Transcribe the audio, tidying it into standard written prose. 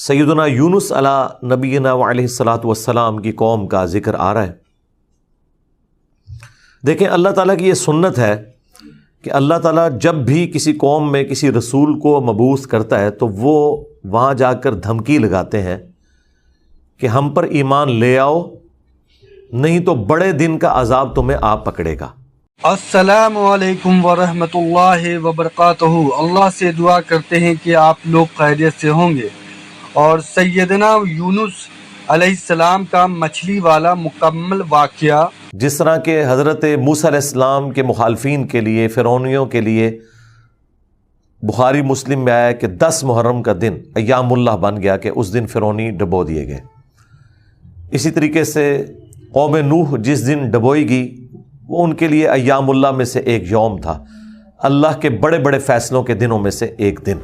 सैयदना यूनुस अला नबीना व अलैहिस्सलातु वस्सलाम की कौम का ज़िक्र आ रहा है। देखें, अल्लाह ताला की ये सुन्नत है कि अल्लाह ताला जब भी किसी कौम में किसी रसूल को मबूस करता है तो वो वहाँ जाकर धमकी लगाते हैं कि हम पर ईमान ले आओ, नहीं तो बड़े दिन का अजाब तुम्हें आ पकड़ेगा। अस्सलामु अलैकुम वरहमतुल्लाहि वबरकातुहू। अल्लाह से दुआ करते हैं कि आप लोग खैरियत से होंगे। और सैयदना यूनुस अलैहिस्सलाम का मछली वाला मुकम्मल वाक़या, जिस तरह के हज़रत मूसा अलैहिस्सलाम के मुखालफीन के लिए, फ़िरौनियों के लिए बुखारी मुस्लिम में आया कि 10 मुहर्रम का दिन अय्यामुल्लाह बन गया कि उस दिन फ़िरौनी डबो दिए गए। इसी तरीके से कौम नूह जिस दिन डबोएगी वो उनके लिए अय्यामुल्लाह में से एक यौम था, अल्लाह के बड़े बड़े फ़ैसलों के दिनों में से एक दिन।